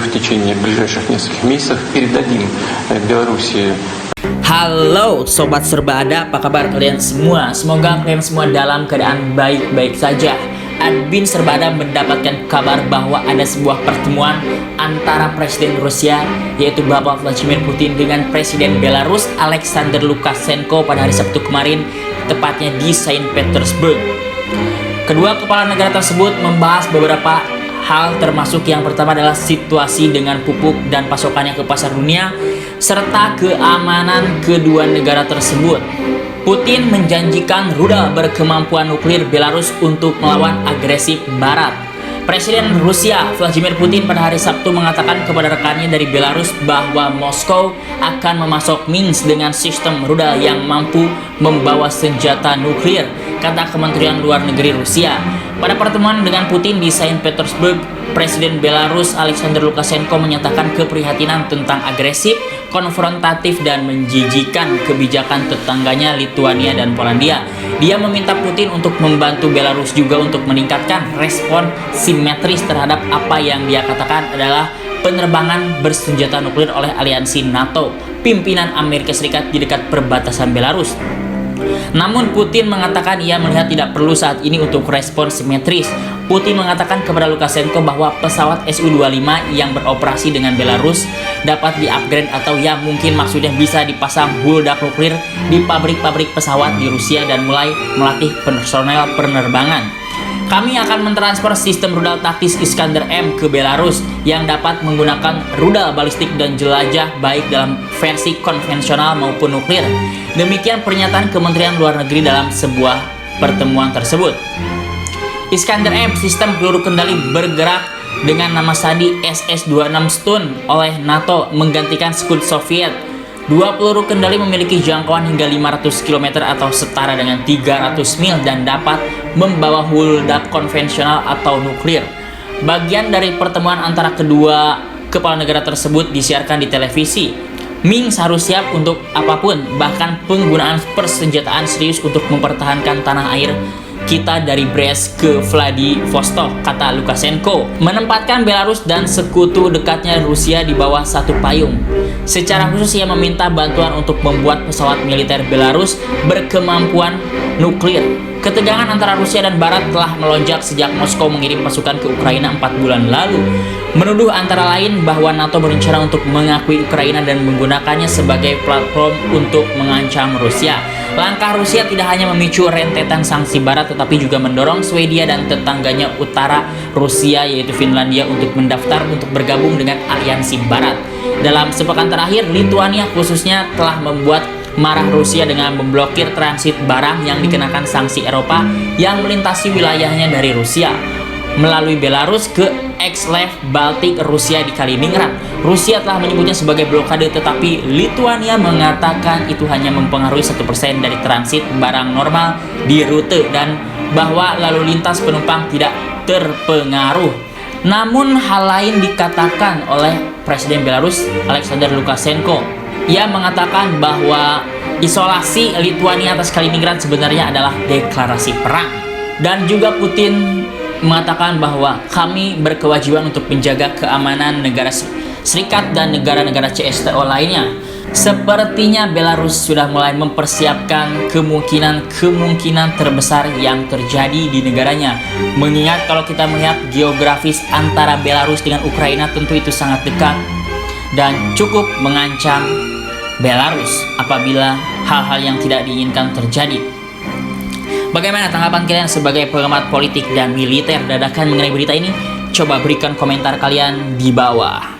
в течение ближайших нескольких месяцев передадим Белоруссии. Halo Sobat Serba Ada, apa kabar kalian semua? Semoga kalian semua dalam keadaan baik-baik saja. Admin Serba Ada mendapatkan kabar bahwa ada sebuah pertemuan antara Presiden Rusia yaitu Bapak Vladimir Putin dengan Presiden Belarus Alexander Lukashenko pada hari Sabtu kemarin, tepatnya di Saint Petersburg. Kedua kepala negara tersebut membahas beberapa hal, termasuk yang pertama adalah situasi dengan pupuk dan pasokannya ke pasar dunia serta keamanan kedua negara tersebut. Putin menjanjikan rudal berkemampuan nuklir Belarus untuk melawan agresif Barat. Presiden Rusia Vladimir Putin pada hari Sabtu mengatakan kepada rekannya dari Belarus bahwa Moskow akan memasok Minsk dengan sistem rudal yang mampu membawa senjata nuklir, kata Kementerian Luar Negeri Rusia. Pada pertemuan dengan Putin di Saint Petersburg, Presiden Belarus Alexander Lukashenko menyatakan keprihatinan tentang agresif, konfrontatif, dan menjijikan kebijakan tetangganya Lituania dan Polandia. Dia meminta Putin untuk membantu Belarus juga untuk meningkatkan respon simetris terhadap apa yang dia katakan adalah penerbangan bersenjata nuklir oleh aliansi NATO, pimpinan Amerika Serikat di dekat perbatasan Belarus. Namun Putin mengatakan ia melihat tidak perlu saat ini untuk respon simetris. Putin mengatakan kepada Lukashenko bahwa pesawat Su-25 yang beroperasi dengan Belarus dapat di-upgrade atau ya mungkin maksudnya bisa dipasang buldak nuklir di pabrik-pabrik pesawat di Rusia dan mulai melatih personel penerbangan. Kami akan mentransfer sistem rudal taktis Iskander-M ke Belarus yang dapat menggunakan rudal balistik dan jelajah baik dalam versi konvensional maupun nuklir. Demikian pernyataan Kementerian Luar Negeri dalam sebuah pertemuan tersebut. Iskander-M, sistem peluru kendali bergerak dengan nama sandi SS-26 Stun oleh NATO, menggantikan Scud Soviet. Dua peluru kendali memiliki jangkauan hingga 500 km atau setara dengan 300 mil dan dapat membawa huldak konvensional atau nuklir. Bagian dari pertemuan antara kedua kepala negara tersebut disiarkan di televisi. Minsk harus siap untuk apapun, bahkan penggunaan persenjataan serius untuk mempertahankan tanah air kita dari Brest ke Vladivostok, kata Lukashenko, menempatkan Belarus dan sekutu dekatnya Rusia di bawah satu payung. Secara khusus ia meminta bantuan untuk membuat pesawat militer Belarus berkemampuan nuklir. Ketegangan antara Rusia dan Barat telah melonjak sejak Moskow mengirim pasukan ke Ukraina 4 bulan lalu, menuduh antara lain bahwa NATO berencana untuk mengakui Ukraina dan menggunakannya sebagai platform untuk mengancam Rusia. Langkah Rusia tidak hanya memicu rentetan sanksi Barat, tetapi juga mendorong Swedia dan tetangganya utara Rusia yaitu Finlandia untuk mendaftar untuk bergabung dengan aliansi Barat. Dalam sepekan terakhir, Lituania khususnya telah membuat marah Rusia dengan memblokir transit barang yang dikenakan sanksi Eropa yang melintasi wilayahnya dari Rusia melalui Belarus ke Exlev Baltik Rusia di Kaliningrad. Rusia telah menyebutnya sebagai blokade, tetapi Lituania mengatakan itu hanya mempengaruhi 1% dari transit barang normal di rute dan bahwa lalu lintas penumpang tidak terpengaruh. Namun hal lain dikatakan oleh Presiden Belarus Alexander Lukashenko. Ia mengatakan bahwa isolasi Lituania atas Kaliningrad sebenarnya adalah deklarasi perang. Dan juga Putin mengatakan bahwa kami berkewajiban untuk menjaga keamanan negara Serikat dan negara-negara CSTO lainnya. Sepertinya Belarus sudah mulai mempersiapkan kemungkinan terbesar yang terjadi di negaranya. Mengingat kalau kita melihat geografis antara Belarus dengan Ukraina, tentu itu sangat dekat dan cukup mengancam Belarus apabila hal-hal yang tidak diinginkan terjadi. Bagaimana tanggapan kalian sebagai pengamat politik dan militer dadakan mengenai berita ini? Coba berikan komentar kalian di bawah.